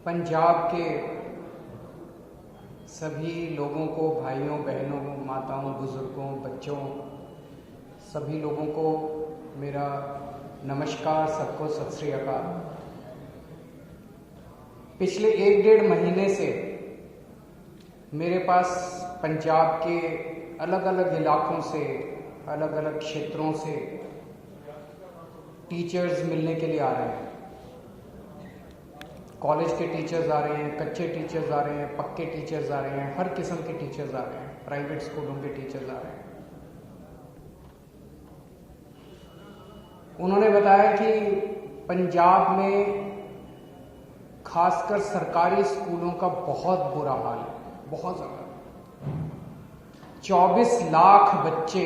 पंजाब के सभी लोगों को, भाइयों बहनों, माताओं, बुजुर्गों, बच्चों, सभी लोगों को मेरा नमस्कार, सबको सत श्री अकाल। पिछले 1-1.5 महीने से मेरे पास पंजाब के अलग अलग इलाकों से, अलग अलग क्षेत्रों से टीचर्स मिलने के लिए आ रहे हैं। कॉलेज के टीचर्स आ रहे हैं, कच्चे टीचर्स आ रहे हैं, पक्के टीचर्स आ रहे हैं, हर किस्म के टीचर्स आ रहे हैं, प्राइवेट स्कूलों के टीचर्स आ रहे हैं। उन्होंने बताया कि पंजाब में खासकर सरकारी स्कूलों का बहुत बुरा हाल है, बहुत ज़्यादा। 24 लाख बच्चे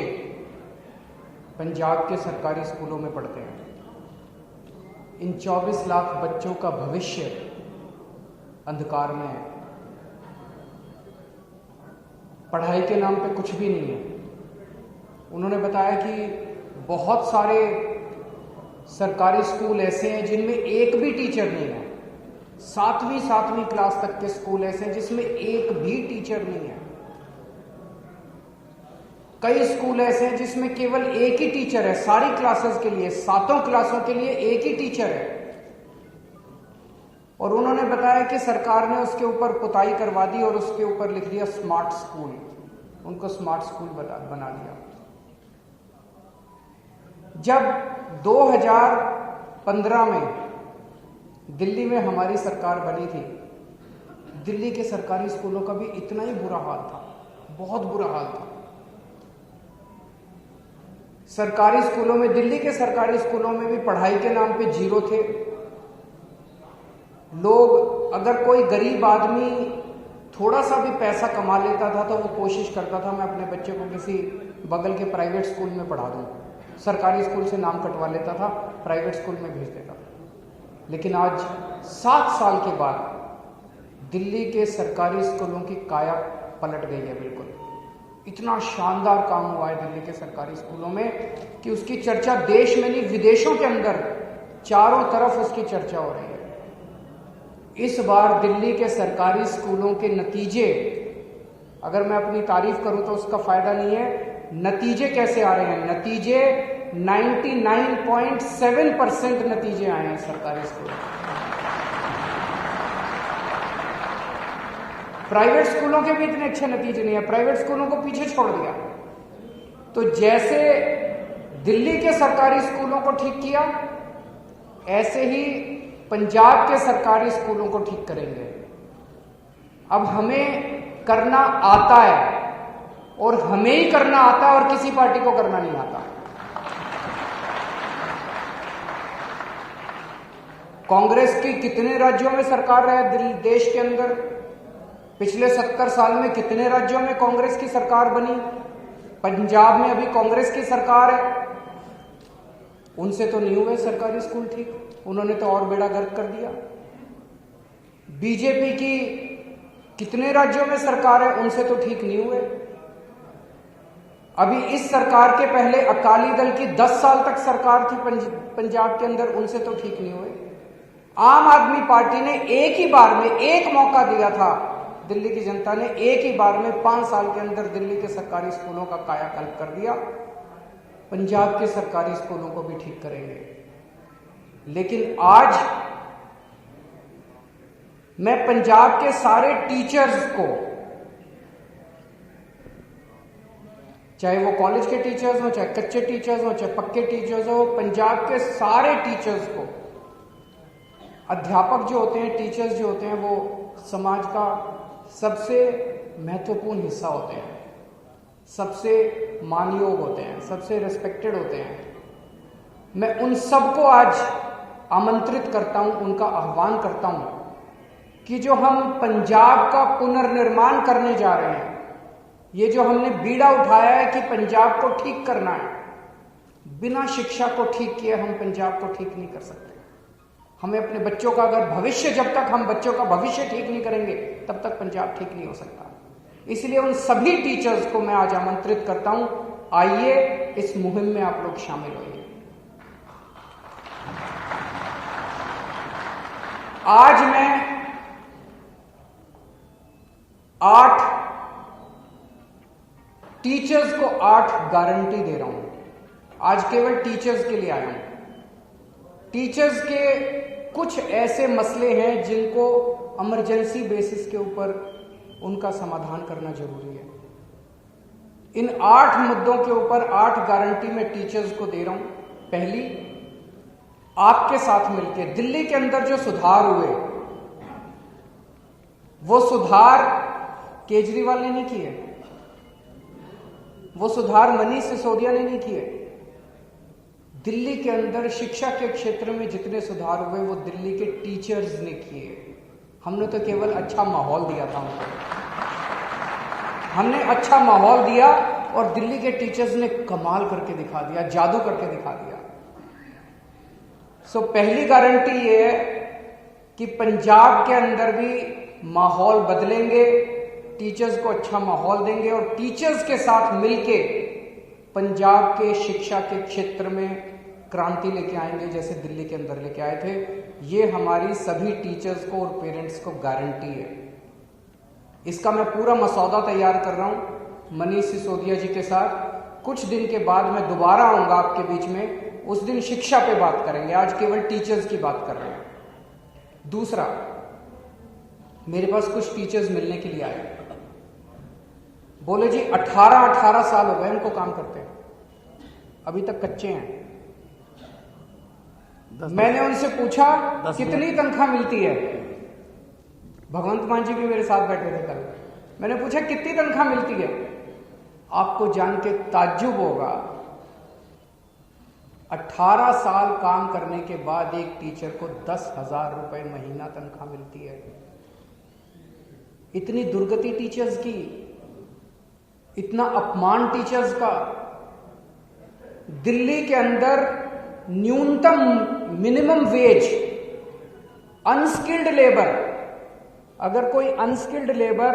पंजाब के सरकारी स्कूलों में पढ़ते हैं। इन 24 लाख बच्चों का भविष्य अंधकार में है। पढ़ाई के नाम पे कुछ भी नहीं है। उन्होंने बताया कि बहुत सारे सरकारी स्कूल ऐसे हैं जिनमें एक भी टीचर नहीं है। 7वीं क्लास तक के स्कूल ऐसे हैं जिसमें एक भी टीचर नहीं है। कई स्कूल ऐसे हैं जिसमें केवल एक ही टीचर है सारी क्लासेस के लिए, 7 क्लासों के लिए एक ही टीचर है। और उन्होंने बताया कि सरकार ने उसके ऊपर पुताई करवा दी और उसके ऊपर लिख दिया स्मार्ट स्कूल। उनको स्मार्ट स्कूल बना दिया। जब 2015 में दिल्ली में हमारी सरकार बनी थी, दिल्ली के सरकारी स्कूलों का भी इतना ही बुरा हाल था, बहुत बुरा हाल था। सरकारी स्कूलों में, दिल्ली के सरकारी स्कूलों में भी पढ़ाई के नाम पे जीरो थे। लोग, अगर कोई गरीब आदमी थोड़ा सा भी पैसा कमा लेता था तो वो कोशिश करता था मैं अपने बच्चे को किसी बगल के प्राइवेट स्कूल में पढ़ा दूं। सरकारी स्कूल से नाम कटवा लेता था, प्राइवेट स्कूल में भेज देता था। लेकिन आज 7 साल के बाद दिल्ली के सरकारी स्कूलों की काया पलट गई है। बिल्कुल इतना शानदार काम हुआ है दिल्ली के सरकारी स्कूलों में कि उसकी चर्चा देश में नहीं, विदेशों के अंदर चारों तरफ उसकी चर्चा हो रही है। इस बार दिल्ली के सरकारी स्कूलों के नतीजे, अगर मैं अपनी तारीफ करूं तो उसका फायदा नहीं है। नतीजे कैसे आ रहे हैं? नतीजे 99.7% नतीजे आए हैं सरकारी स्कूलों। प्राइवेट स्कूलों के भी इतने अच्छे नतीजे नहीं है, प्राइवेट स्कूलों को पीछे छोड़ दिया। तो जैसे दिल्ली के सरकारी स्कूलों को ठीक किया, ऐसे ही पंजाब के सरकारी स्कूलों को ठीक करेंगे। अब हमें करना आता है और हमें ही करना आता है और किसी पार्टी को करना नहीं आता। कांग्रेस की कितने राज्यों में सरकार है देश के अंदर? पिछले 70 साल में कितने राज्यों में कांग्रेस की सरकार बनी? पंजाब में अभी कांग्रेस की सरकार है। उनसे तो नहीं हुए सरकारी स्कूल ठीक, उन्होंने तो और बेड़ा गर्क कर दिया। बीजेपी की कितने राज्यों में सरकार है, उनसे तो ठीक नहीं हुए। अभी इस सरकार के पहले अकाली दल की 10 साल तक सरकार थी पंजाब के अंदर, उनसे तो ठीक नहीं हुए। आम आदमी पार्टी ने एक ही बार में, एक मौका दिया था, दिल्ली की जनता ने एक ही बार में 5 साल के अंदर दिल्ली के सरकारी स्कूलों का कायाकल्प कर दिया। पंजाब के सरकारी स्कूलों को भी ठीक करेंगे। लेकिन आज मैं पंजाब के सारे टीचर्स को, चाहे वो कॉलेज के टीचर्स हो, चाहे कच्चे टीचर्स हो, चाहे पक्के टीचर्स हो, पंजाब के सारे टीचर्स को, अध्यापक जो होते हैं, टीचर्स जो होते हैं, वो समाज का सबसे महत्वपूर्ण हिस्सा होते हैं, सबसे मानयोग होते हैं, सबसे रिस्पेक्टेड होते हैं। मैं उन सबको आज आमंत्रित करता हूं, उनका आह्वान करता हूं कि जो हम पंजाब का पुनर्निर्माण करने जा रहे हैं, ये जो हमने बीड़ा उठाया है कि पंजाब को ठीक करना है, बिना शिक्षा को ठीक किए हम पंजाब को ठीक नहीं कर सकते। हमें अपने बच्चों का, अगर भविष्य, जब तक हम बच्चों का भविष्य ठीक नहीं करेंगे तब तक पंजाब ठीक नहीं हो सकता। इसलिए उन सभी टीचर्स को मैं आज आमंत्रित करता हूं, आइए इस मुहिम में आप लोग शामिल होइए। आज मैं 8 टीचर्स को 8 गारंटी दे रहा हूं। आज केवल टीचर्स के लिए आया हूं। टीचर्स के कुछ ऐसे मसले हैं जिनको इमरजेंसी बेसिस के ऊपर उनका समाधान करना जरूरी है। इन 8 मुद्दों के ऊपर 8 गारंटी मैं टीचर्स को दे रहा हूं। पहली, आपके साथ मिलकर दिल्ली के अंदर जो सुधार हुए, वो सुधार केजरीवाल ने नहीं किए, वो सुधार मनीष सिसोदिया ने नहीं किए। दिल्ली के अंदर शिक्षा के क्षेत्र में जितने सुधार हुए वो दिल्ली के टीचर्स ने किए। हमने तो केवल अच्छा माहौल दिया था उनको, हमने अच्छा माहौल दिया और दिल्ली के टीचर्स ने कमाल करके दिखा दिया, जादू करके दिखा दिया। सो पहली गारंटी ये है कि पंजाब के अंदर भी माहौल बदलेंगे, टीचर्स को अच्छा माहौल देंगे और टीचर्स के साथ मिलके पंजाब के शिक्षा के क्षेत्र में क्रांति लेके आएंगे, जैसे दिल्ली के अंदर लेके आए थे। ये हमारी सभी टीचर्स को और पेरेंट्स को गारंटी है। इसका मैं पूरा मसौदा तैयार कर रहा हूं मनीष सिसोदिया जी के साथ। कुछ दिन के बाद मैं दोबारा आऊंगा आपके बीच में, उस दिन शिक्षा पे बात करेंगे, आज केवल टीचर्स की बात कर रहे हैं। दूसरा, मेरे पास कुछ टीचर्स मिलने के लिए आए, बोले जी 18 साल हो गए हमको काम करते हैं, अभी तक कच्चे हैं। मैंने उनसे पूछा कितनी तनख्वाह मिलती है। भगवंत मान जी भी मेरे साथ बैठे थे कल। मैंने पूछा कितनी तनख्वाह मिलती है। आपको जान के ताज्जुब होगा, 18 साल काम करने के बाद एक टीचर को 10,000 रुपए महीना तनख्वाह मिलती है। इतनी दुर्गति टीचर्स की, इतना अपमान टीचर्स का। दिल्ली के अंदर न्यूनतम मिनिमम वेज, अनस्किल्ड लेबर, अगर कोई अनस्किल्ड लेबर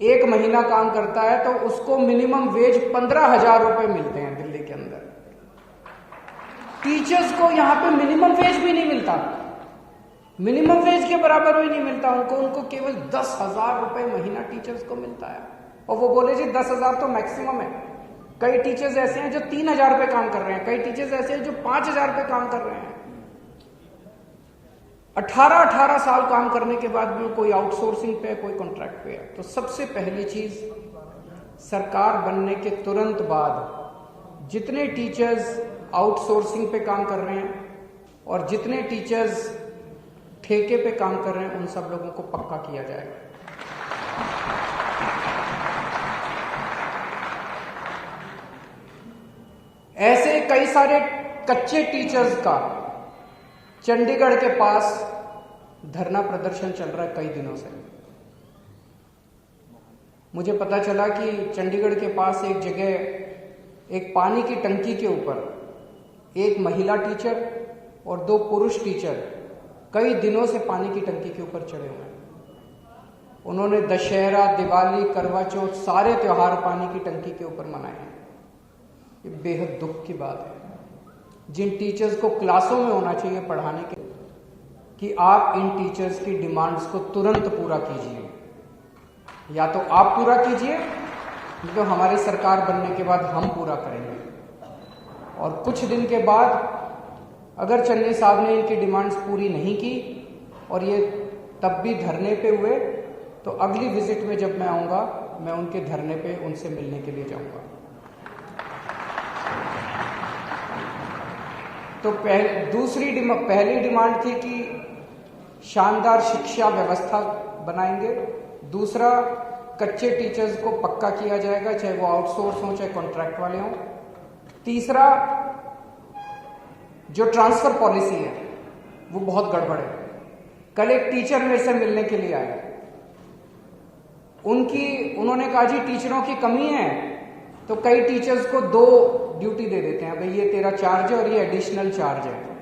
1 महीना काम करता है तो उसको मिनिमम वेज 15,000 रुपए मिलते हैं दिल्ली के अंदर। टीचर्स को यहां पे मिनिमम वेज भी नहीं मिलता, मिनिमम वेज के बराबर भी नहीं मिलता उनको केवल 10,000 रुपए महीना टीचर्स को मिलता है। और वो बोले जी 10,000 तो मैक्सिमम है। कई टीचर्स ऐसे हैं जो 3,000 रुपए काम कर रहे हैं, कई टीचर्स ऐसे हैं जो 5,000 रुपए काम कर रहे हैं। 18 साल काम करने के बाद भी कोई आउटसोर्सिंग पे है, कोई कॉन्ट्रैक्ट पे है। तो सबसे पहली चीज, सरकार बनने के तुरंत बाद जितने टीचर्स आउटसोर्सिंग पे काम कर रहे हैं और जितने टीचर्स ठेके पे काम कर रहे हैं, उन सब लोगों को पक्का किया जाएगा। ऐसे कई सारे कच्चे टीचर्स का चंडीगढ़ के पास धरना प्रदर्शन चल रहा है कई दिनों से। मुझे पता चला कि चंडीगढ़ के पास एक जगह एक पानी की टंकी के ऊपर एक महिला टीचर और 2 पुरुष टीचर कई दिनों से पानी की टंकी के ऊपर चढ़े हुए हैं। उन्होंने दशहरा, दिवाली, करवा चौथ सारे त्योहार पानी की टंकी के ऊपर मनाए हैं। ये बेहद दुख की बात है। जिन टीचर्स को क्लासों में होना चाहिए पढ़ाने के, कि आप इन टीचर्स की डिमांड्स को तुरंत पूरा कीजिए। या तो आप पूरा कीजिए, नहीं तो हमारी सरकार बनने के बाद हम पूरा करेंगे। और कुछ दिन के बाद अगर चन्नी साहब ने इनकी डिमांड्स पूरी नहीं की और ये तब भी धरने पे हुए, तो अगली विजिट में जब मैं आऊंगा, मैं उनके धरने पे उनसे मिलने के लिए जाऊंगा। तो पहली डिमांड थी कि शानदार शिक्षा व्यवस्था बनाएंगे। दूसरा, कच्चे टीचर्स को पक्का किया जाएगा, चाहे वो आउटसोर्स हो चाहे कॉन्ट्रैक्ट वाले हों। तीसरा, जो ट्रांसफर पॉलिसी है वो बहुत गड़बड़ है। कल एक टीचर मेरे से मिलने के लिए आए, उन्होंने कहा जी टीचरों की कमी है, तो कई टीचर्स को 2 ड्यूटी दे देते हैं, भाई ये तेरा चार्ज है और ये एडिशनल चार्ज है।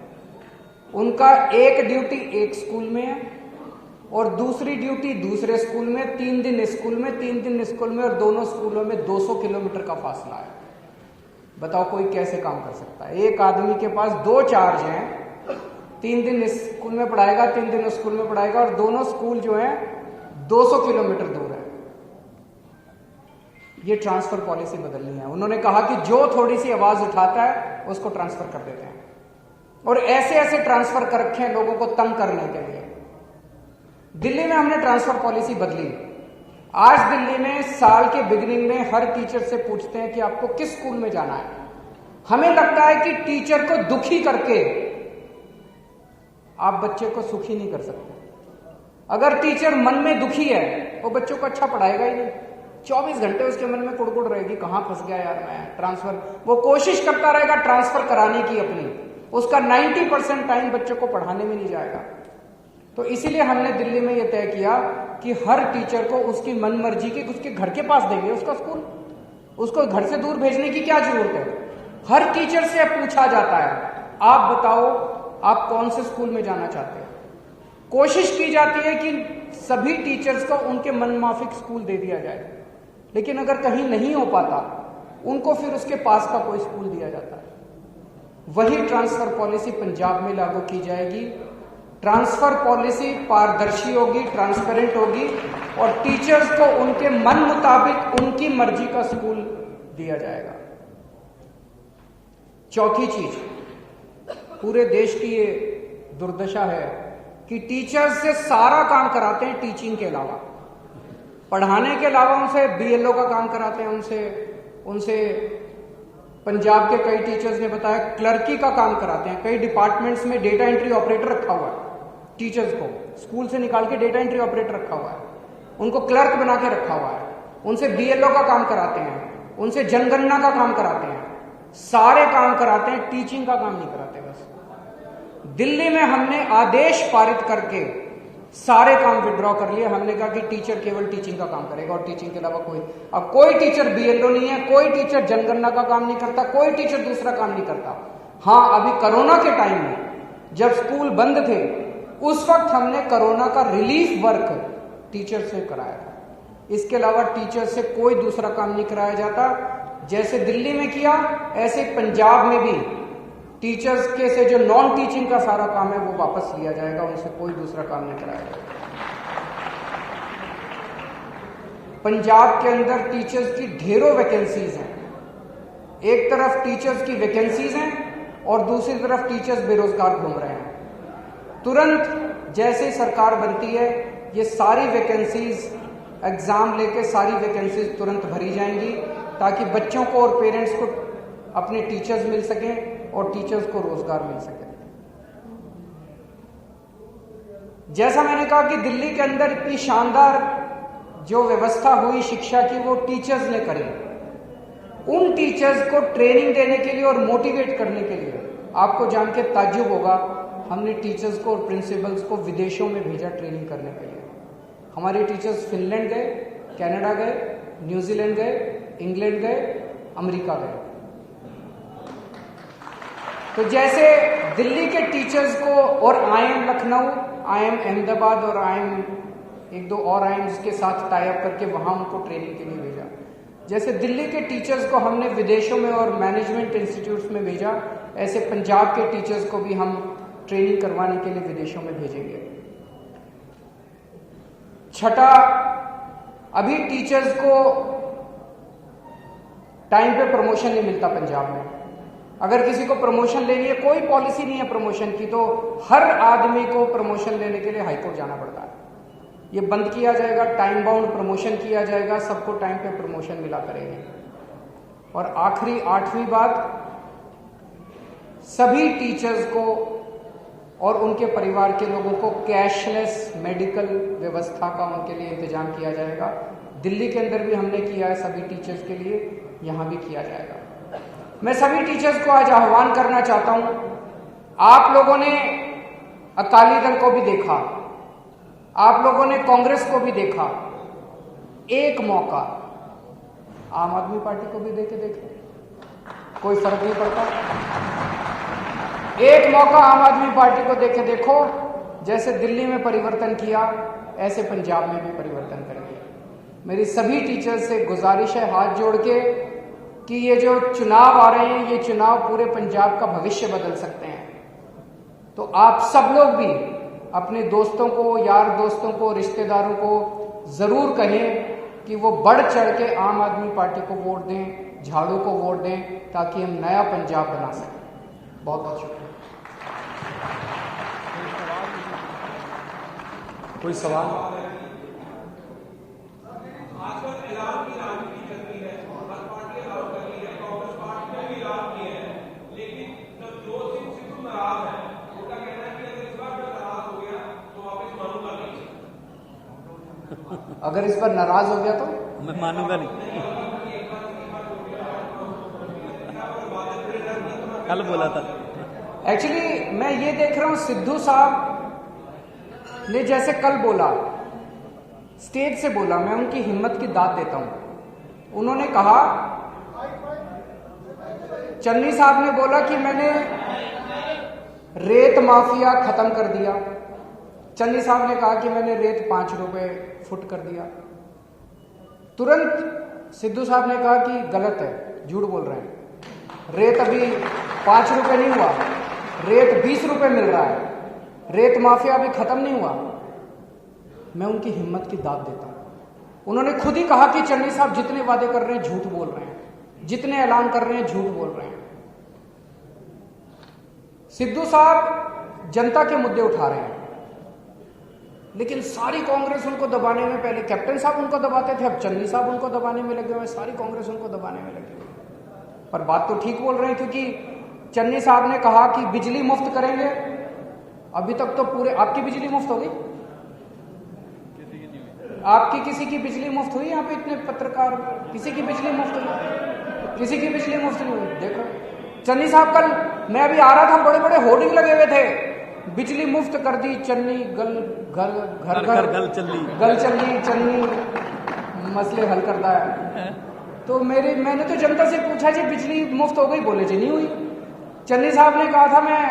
उनका एक ड्यूटी एक स्कूल में है और दूसरी ड्यूटी दूसरे स्कूल में, 3 दिन स्कूल में, 3 दिन स्कूल में, और दोनों स्कूलों में 200 किलोमीटर का फासला है। बताओ कोई कैसे काम कर सकता है? एक आदमी के पास 2 चार्ज हैं, 3 दिन स्कूल में पढ़ाएगा, 3 दिन स्कूल में पढ़ाएगा, और दोनों स्कूल जो हैं 200 किलोमीटर दूर है। ये ट्रांसफर पॉलिसी बदलनी है। उन्होंने कहा कि जो थोड़ी सी आवाज उठाता है उसको ट्रांसफर कर देते हैं, और ऐसे ऐसे ट्रांसफर कर रखे हैं लोगों को तंग करने के लिए। दिल्ली में हमने ट्रांसफर पॉलिसी बदली। आज दिल्ली में साल के बिगिनिंग में हर टीचर से पूछते हैं कि आपको किस स्कूल में जाना है। हमें लगता है कि टीचर को दुखी करके आप बच्चे को सुखी नहीं कर सकते। अगर टीचर मन में दुखी है वो बच्चों को अच्छा पढ़ाएगा ही नहीं। 24 घंटे उसके मन में कुड़कुड़ रहेगी, कहां फंस गया यार मैं, ट्रांसफर। वो कोशिश करता रहेगा ट्रांसफर कराने की अपनी, उसका 90% टाइम बच्चों को पढ़ाने में नहीं जाएगा। तो इसीलिए हमने दिल्ली में यह तय किया कि हर टीचर को उसकी मन मर्जी की उसके घर के पास देंगे उसका स्कूल। उसको घर से दूर भेजने की क्या जरूरत है। हर टीचर से पूछा जाता है, आप बताओ आप कौन से स्कूल में जाना चाहते हैं। कोशिश की जाती है कि सभी टीचर्स को उनके मनमाफिक स्कूल दे दिया जाए, लेकिन अगर कहीं नहीं हो पाता उनको फिर उसके पास का कोई स्कूल दिया जाता है। वही ट्रांसफर पॉलिसी पंजाब में लागू की जाएगी। ट्रांसफर पॉलिसी पारदर्शी होगी, ट्रांसपेरेंट होगी, और टीचर्स को उनके मन मुताबिक उनकी मर्जी का स्कूल दिया जाएगा। चौथी चीज, पूरे देश की ये दुर्दशा है कि टीचर्स से सारा काम कराते हैं टीचिंग के अलावा, पढ़ाने के अलावा उनसे बीएलओ का काम कराते हैं, उनसे पंजाब के कई टीचर्स ने बताया क्लर्की का काम कराते हैं। कई डिपार्टमेंट्स में डेटा एंट्री ऑपरेटर रखा हुआ है, टीचर्स को स्कूल से निकाल के डेटा एंट्री ऑपरेटर रखा हुआ है, उनको क्लर्क बना के रखा हुआ है। उनसे बीएलओ का काम कराते हैं, उनसे जनगणना का काम कराते हैं, सारे काम कराते हैं, टीचिंग का काम नहीं कराते। बस दिल्ली में हमने आदेश पारित करके सारे काम विड्रॉ कर लिए। हमने कहा कि टीचर केवल टीचिंग का काम करेगा और टीचिंग के अलावा अब कोई टीचर बीएलओ नहीं है, कोई टीचर जनगणना का काम नहीं करता, कोई टीचर दूसरा काम नहीं करता। हाँ, अभी कोरोना के टाइम में जब स्कूल बंद थे उस वक्त हमने कोरोना का रिलीफ वर्क टीचर से कराया था। इसके अलावा टीचर से कोई दूसरा काम नहीं कराया जाता। जैसे दिल्ली में किया ऐसे पंजाब में भी टीचर्स के से जो नॉन टीचिंग का सारा काम है वो वापस लिया जाएगा, उनसे कोई दूसरा काम नहीं कराया जाएगा। पंजाब के अंदर टीचर्स की ढेरों वैकेंसीज हैं। एक तरफ टीचर्स की वैकेंसीज हैं और दूसरी तरफ टीचर्स बेरोजगार घूम रहे हैं। तुरंत जैसे सरकार बनती है ये सारी वैकेंसीज एग्जाम लेके सारी वैकेंसीज तुरंत भरी जाएंगी, ताकि बच्चों को और पेरेंट्स को अपने टीचर्स मिल सकें और टीचर्स को रोजगार मिल सके। जैसा मैंने कहा कि दिल्ली के अंदर इतनी शानदार जो व्यवस्था हुई शिक्षा की वो टीचर्स ने करी। उन टीचर्स को ट्रेनिंग देने के लिए और मोटिवेट करने के लिए आपको जान के ताज्जुब होगा, हमने टीचर्स को और प्रिंसिपल्स को विदेशों में भेजा ट्रेनिंग करने के लिए। हमारे टीचर्स फिनलैंड गए, कनाडा गए, न्यूजीलैंड गए, इंग्लैंड गए, अमेरिका गए। तो जैसे दिल्ली के टीचर्स को और आईएम लखनऊ, आईएम अहमदाबाद और आईएम एक दो और आईएम्स के साथ टाई अप करके वहां उनको ट्रेनिंग के लिए भेजा, जैसे दिल्ली के टीचर्स को हमने विदेशों में और मैनेजमेंट इंस्टीट्यूट्स में भेजा, ऐसे पंजाब के टीचर्स को भी हम ट्रेनिंग करवाने के लिए विदेशों में भेजेंगे। छठा, अभी टीचर्स को टाइम पे प्रमोशन नहीं मिलता पंजाब में। अगर किसी को प्रमोशन लेनी है, कोई पॉलिसी नहीं है प्रमोशन की, तो हर आदमी को प्रमोशन लेने के लिए हाईकोर्ट जाना पड़ता है। ये बंद किया जाएगा, टाइम बाउंड प्रमोशन किया जाएगा, सबको टाइम पे प्रमोशन मिला करेंगे। और आखिरी 8वीं बात, सभी टीचर्स को और उनके परिवार के लोगों को कैशलेस मेडिकल व्यवस्था का उनके लिए इंतजाम किया जाएगा। दिल्ली के अंदर भी हमने किया है सभी टीचर्स के लिए, यहां भी किया जाएगा। मैं सभी टीचर्स को आज आह्वान करना चाहता हूं, आप लोगों ने अकाली दल को भी देखा, आप लोगों ने कांग्रेस को भी देखा, एक मौका आम आदमी पार्टी को भी देके देखो, कोई फर्क नहीं पड़ता। एक मौका आम आदमी पार्टी को देके देखो, जैसे दिल्ली में परिवर्तन किया ऐसे पंजाब में भी परिवर्तन करेंगे। मेरी सभी टीचर्स से गुजारिश है हाथ जोड़ के कि ये जो चुनाव आ रहे हैं, ये चुनाव पूरे पंजाब का भविष्य बदल सकते हैं। तो आप सब लोग भी अपने दोस्तों को, यार दोस्तों को, रिश्तेदारों को जरूर कहें कि वो बढ़ चढ़ के आम आदमी पार्टी को वोट दें, झाड़ू को वोट दें, ताकि हम नया पंजाब बना सकें। बहुत बहुत शुक्रिया। कोई सवाल? अगर इस पर नाराज हो गया तो मैं मानूंगा नहीं। कल बोला था। एक्चुअली मैं ये देख रहा हूं, सिद्धू साहब ने जैसे कल बोला, स्टेज से बोला, मैं उनकी हिम्मत की दाद देता हूं। उन्होंने कहा, चन्नी साहब ने बोला कि मैंने रेत माफिया खत्म कर दिया। चन्नी साहब ने कहा कि मैंने रेत 5 रुपए फुट कर दिया। तुरंत सिद्धू साहब ने कहा कि गलत है, झूठ बोल रहे हैं, रेत अभी 5 रुपए नहीं हुआ, रेत 20 रुपए मिल रहा है, रेत माफिया अभी खत्म नहीं हुआ। मैं उनकी हिम्मत की दाद देता हूं। उन्होंने खुद ही कहा कि चन्नी साहब जितने वादे कर रहे हैं झूठ बोल रहे हैं, जितने ऐलान कर रहे हैं झूठ बोल रहे हैं। सिद्धू साहब जनता के मुद्दे उठा रहे हैं, लेकिन सारी कांग्रेस उनको दबाने में, पहले कैप्टन साहब उनको दबाते थे, अब चन्नी साहब उनको दबाने में लगे हुए, सारी कांग्रेस उनको दबाने में लगी हुई। पर बात तो ठीक बोल रहे हैं, क्योंकि चन्नी साहब ने कहा कि बिजली मुफ्त करेंगे। अभी तक तो पूरे, आपकी बिजली मुफ्त हो गई? आपकी किसी की बिजली मुफ्त हुई? यहाँ पे इतने पत्रकार, किसी की बिजली मुफ्त हुई? किसी की बिजली मुफ्त नहीं हुई। देखो चन्नी साहब, कल मैं अभी आ रहा था, बड़े बड़े होर्डिंग लगे हुए थे, बिजली मुफ्त कर दी चन्नी, गल घर घर घर गल चली चन्नी मसले हल करता है। तो मैंने तो जनता से पूछा जी बिजली मुफ्त हो गई? बोले जी नहीं हुई। चन्नी साहब ने कहा था मैं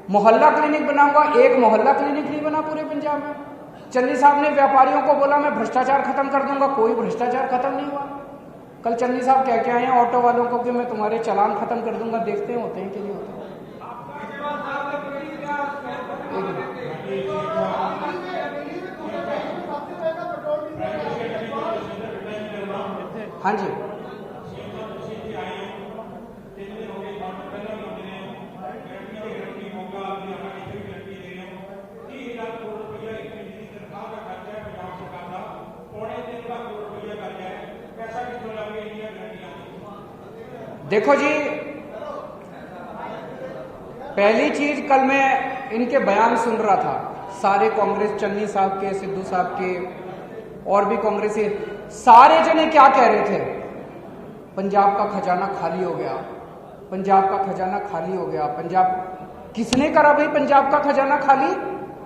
मोहल्ला क्लिनिक बनाऊंगा, एक मोहल्ला क्लिनिक नहीं बना पूरे पंजाब में। चन्नी साहब ने व्यापारियों को बोला मैं भ्रष्टाचार खत्म कर दूंगा, कोई भ्रष्टाचार खत्म नहीं हुआ। कल चन्नी साहब कह के आए हैं ऑटो वालों को कि मैं तुम्हारे चालान खत्म कर दूंगा, देखते हैं होते हैं कि नहीं होते। हाँ जी, देखो जी, पहली चीज, कल मैं इनके बयान सुन रहा था, सारे कांग्रेस, चन्नी साहब के, सिद्धू साहब के, और भी कांग्रेसी, सारे जने क्या कह रहे थे? पंजाब का खजाना खाली हो गया, पंजाब का खजाना खाली हो गया। पंजाब किसने करा भाई पंजाब का खजाना खाली?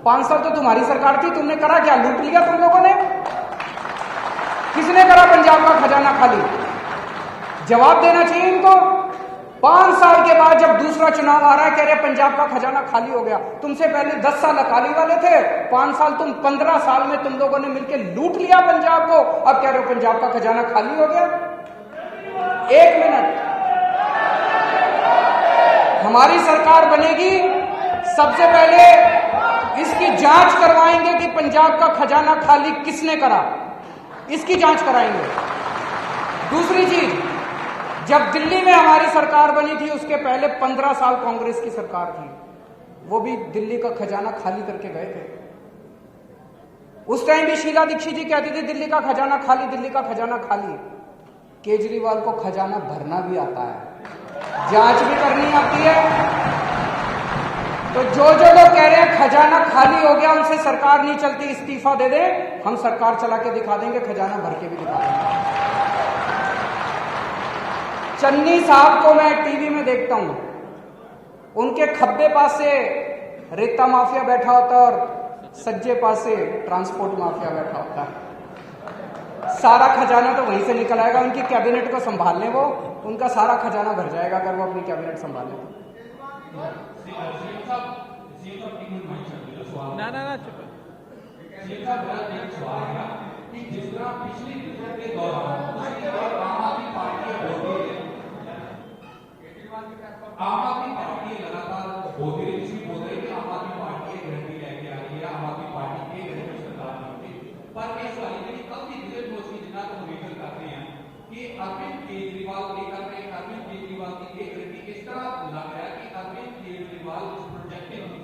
5 साल तो तुम्हारी सरकार थी, तुमने करा क्या? लूट लिया तुम लोगों ने? किसने करा पंजाब का खजाना खाली? जवाब देना चाहिए इनको। 5 साल के बाद जब दूसरा चुनाव आ रहा है, कह रहे पंजाब का खजाना खाली हो गया। तुमसे पहले 10 साल अकाली वाले थे, 5 साल तुम, 15 साल में तुम लोगों ने मिलकर लूट लिया पंजाब को, अब कह रहे हो पंजाब का खजाना खाली हो गया। 1 मिनट, हमारी सरकार बनेगी, सबसे पहले इसकी जांच करवाएंगे कि पंजाब का खजाना खाली किसने करा, इसकी जांच कराएंगे। दूसरी चीज, जब दिल्ली में हमारी सरकार बनी थी, उसके पहले 15 साल कांग्रेस की सरकार थी, वो भी दिल्ली का खजाना खाली करके गए थे। उस टाइम भी शीला दीक्षित जी कहती थी दिल्ली का खजाना खाली, दिल्ली का खजाना खाली। केजरीवाल को खजाना भरना भी आता है, जांच भी करनी आती है। तो जो लोग कह रहे हैं खजाना खाली हो गया, उनसे सरकार नहीं चलती, इस्तीफा दे दें, हम सरकार चला के दिखा देंगे, खजाना भर के भी दिखा देंगे। चन्नी साहब को मैं टीवी में देखता हूं, उनके खब्बे पास से रेता माफिया बैठा होता है और सज्जे पास से ट्रांसपोर्ट माफिया बैठा होता है। सारा खजाना तो वहीं से निकल आएगा, उनकी कैबिनेट को संभाल लें, वो उनका सारा खजाना भर जाएगा अगर वो अपनी कैबिनेट संभाल लें। आम आदमी पार्टी लगातार बोल रही है कि आम आदमी पार्टी एक गारंटी लेके आ रही है, आम आदमी पार्टी की गारंटी सरकार नहीं होती, पर इस वाली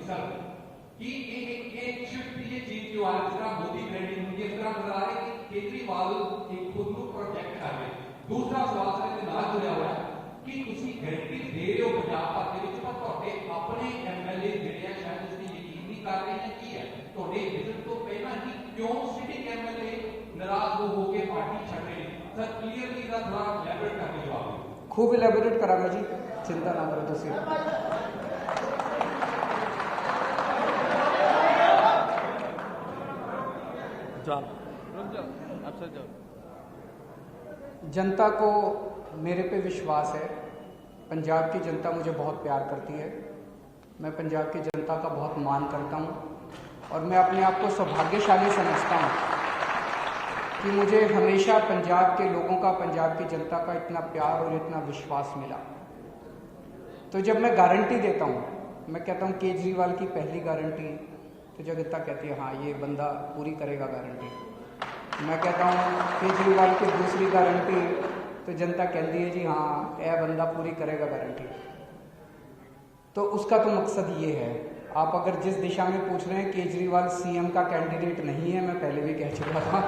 सर कि एक शिफ्ट ये चीज जो आज का मोदी ब्रांडिंग मुझे इस तरह नजर आ रहा है कि केजरीवाल एक खुद को प्रोजेक्ट कर रहे। दूसरा सवाल सर के नाल जुड़िया हुआ है कि ਤੁਸੀਂ गारंटी दे रहे हो पंजाब भर के ਵਿੱਚ पर ਤੁਹਾਡੇ ਆਪਣੇ ਐਮਐਲਏ ਜਿਹੜੇ ਆ ਸ਼ਾਇਦ ਉਸ ਦੀ ਯਕੀਨ ਨਹੀਂ ਕਰ ਰਹੇ ਨੇ ਕੀ ਹੈ ਤੁਹਾਡੇ ਵਿਜ਼ਿਟ ਤੋਂ ਪਹਿਲਾਂ ਹੀ ਕਿਉਂ ਸਿਟਿੰਗ ਐਮਐਲਏ नाराज हो के पार्टी छड़ रहे हैं सर क्लियरली का थोड़ा इलैबोरेट करके जवाब दें। खूब इलैबोरेट करांगा जी, चिंता ना करो तुसी। जनता को मेरे पे विश्वास है, पंजाब की जनता मुझे बहुत प्यार करती है, मैं पंजाब की जनता का बहुत मान करता हूँ और मैं अपने आप को सौभाग्यशाली समझता हूँ कि मुझे हमेशा पंजाब के लोगों का, पंजाब की जनता का इतना प्यार और इतना विश्वास मिला। तो जब मैं गारंटी देता हूँ, मैं कहता हूँ केजरीवाल की पहली गारंटी, तो जनता कहती है हाँ ये बंदा पूरी करेगा गारंटी। मैं कहता हूँ केजरीवाल की दूसरी गारंटी, तो जनता कहती है जी हाँ यह बंदा पूरी करेगा गारंटी। तो उसका तो मकसद ये है, आप अगर जिस दिशा में पूछ रहे हैं केजरीवाल सीएम का कैंडिडेट नहीं है, मैं पहले भी कह चुका था।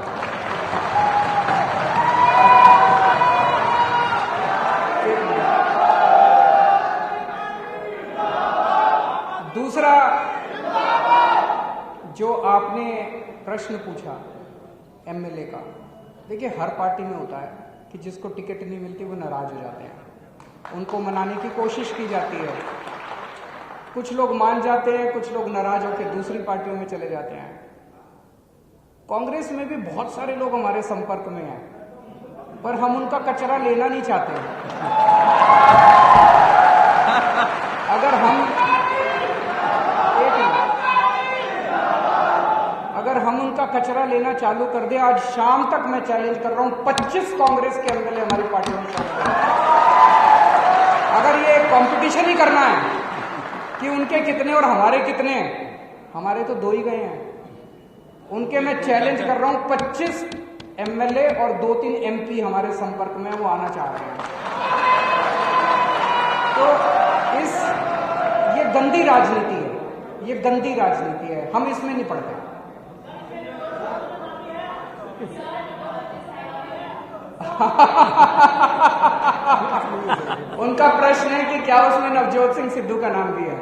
दूसरा जो आपने प्रश्न पूछा एमएलए का, देखिए हर पार्टी में होता है कि जिसको टिकट नहीं मिलती वो नाराज हो जाते हैं, उनको मनाने की कोशिश की जाती है, कुछ लोग मान जाते हैं, कुछ लोग नाराज होकर दूसरी पार्टियों में चले जाते हैं। कांग्रेस में भी बहुत सारे लोग हमारे संपर्क में हैं, पर हम उनका कचरा लेना नहीं चाहते। अगर हम उनका कचरा लेना चालू कर दे, आज शाम तक मैं चैलेंज कर रहा हूं 25 कांग्रेस के एमएलए हमारी पार्टी में शामिल हैं। अगर ये कंपटीशन ही करना है कि उनके कितने और हमारे कितने, हमारे तो 2 ही गए हैं, उनके मैं चैलेंज कर रहा हूं 25 एमएलए और 2-3 एमपी हमारे संपर्क में, वो आना चाह रहे हैं। तो ये गंदी राजनीति है, ये गंदी राजनीति है, हम इसमें नहीं पड़ते। उनका प्रश्न है कि क्या उसमें नवजोत सिंह सिद्धू का नाम भी है।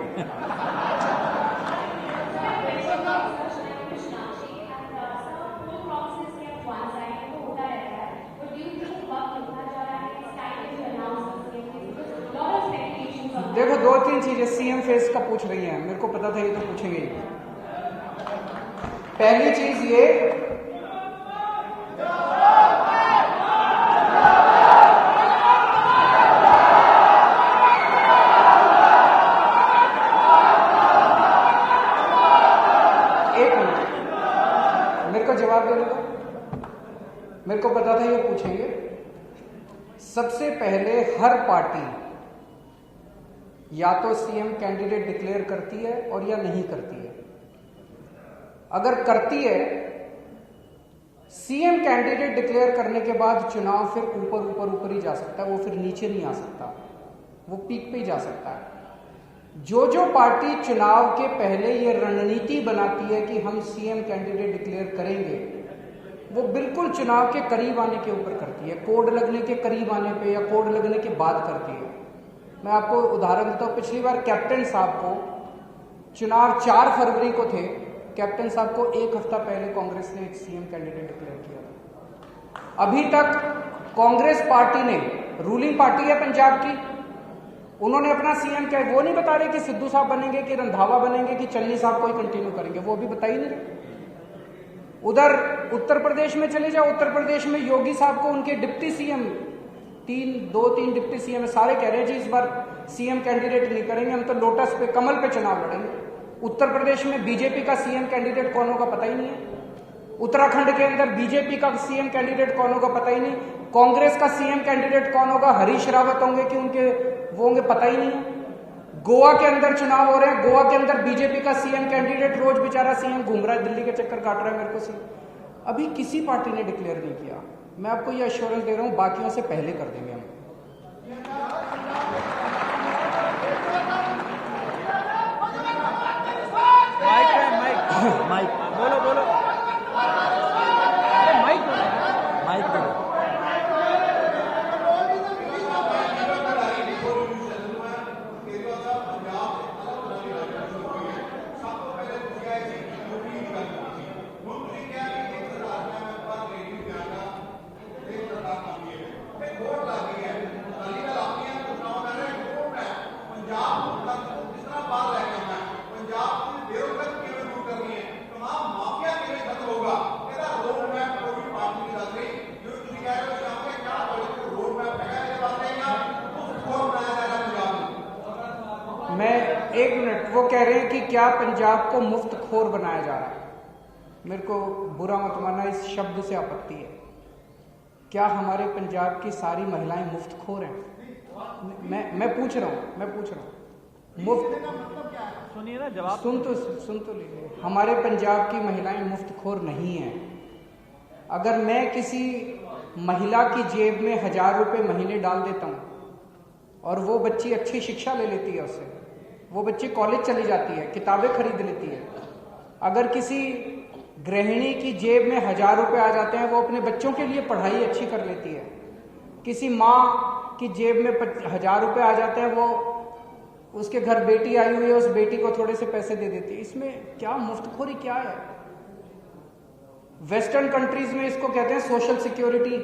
देखो 2-3 चीजें सीएम फेस का पूछ रही हैं, मेरे को पता था ये तो पूछेंगे ही। पहली चीज ये मेरे को पता था ये पूछेंगे। सबसे पहले हर पार्टी या तो सीएम कैंडिडेट डिक्लेयर करती है और या नहीं करती है। अगर करती है, सीएम कैंडिडेट डिक्लेयर करने के बाद चुनाव फिर ऊपर ही जा सकता है, वो फिर नीचे नहीं आ सकता, वो पीक पे ही जा सकता है। जो पार्टी चुनाव के पहले ये रणनीति बनाती है कि हम सीएम कैंडिडेट डिक्लेयर करेंगे, वो बिल्कुल चुनाव के करीब आने के ऊपर करती है, कोड लगने के करीब आने पे या कोड लगने के बाद करती है। मैं आपको उदाहरण देता हूँ, पिछली बार कैप्टन साहब को चुनाव 4 फरवरी को थे, कैप्टन साहब को 1 हफ्ता पहले कांग्रेस ने एक सीएम कैंडिडेट डिक्लेयर किया था। अभी तक कांग्रेस पार्टी ने, रूलिंग पार्टी है पंजाब की, उन्होंने अपना सीएम क्या, वो नहीं बता रहे कि सिद्धू साहब बनेंगे, कि रंधावा बनेंगे, कि चन्नी साहब को ही कंटिन्यू करेंगे, वो भी बता ही नहीं रहे। उधर उत्तर प्रदेश में चले जाओ, उत्तर प्रदेश में योगी साहब को उनके डिप्टी सीएम 2-3 डिप्टी सीएम सारे कह रहे हैं जी इस बार सीएम कैंडिडेट नहीं करेंगे, हम तो लोटस पे, कमल पे चुनाव लड़ेंगे। उत्तर प्रदेश में बीजेपी का सीएम कैंडिडेट कौन होगा पता ही नहीं है। उत्तराखंड के अंदर बीजेपी का सीएम कैंडिडेट कौन होगा पता ही नहीं। कांग्रेस का सीएम कैंडिडेट कौन होगा, हरीश रावत होंगे कि उनके वो होंगे पता ही नहीं है। गोवा के अंदर चुनाव हो रहे हैं, गोवा के अंदर बीजेपी का सीएम कैंडिडेट रोज बेचारा सीएम घूम रहा है, दिल्ली के चक्कर काट रहा है मेरे को सी। अभी किसी पार्टी ने डिक्लेयर नहीं किया। मैं आपको ये एश्योरेंस दे रहा हूं, बाकियों से पहले कर देंगे हम। रहे हैं कि क्या पंजाब को मुफ्त खोर बनाया जा रहा है। मेरे को बुरा मत मानना, इस शब्द से आपत्ति है। क्या हमारे पंजाब की सारी महिलाएं मुफ्त खोर हैं? मैं पूछ रहा हूं मुफ्त। सुनिए ना, जवाब सुन तो लीजिए। हमारे पंजाब की महिलाएं मुफ्त खोर नहीं हैं। अगर मैं किसी महिला की जेब में 1000 रुपए महीने डाल देता हूं और वो बच्ची अच्छी शिक्षा ले लेती है, उससे वो बच्ची कॉलेज चली जाती है, किताबें खरीद लेती है। अगर किसी गृहिणी की जेब में 1000 रुपए आ जाते हैं, वो अपने बच्चों के लिए पढ़ाई अच्छी कर लेती है। किसी माँ की जेब में 1000 रुपए आ जाते हैं, वो उसके घर बेटी आई हुई है, उस बेटी को थोड़े से पैसे दे देती है। इसमें क्या मुफ्तखोरी क्या है? वेस्टर्न कंट्रीज में इसको कहते हैं सोशल सिक्योरिटी।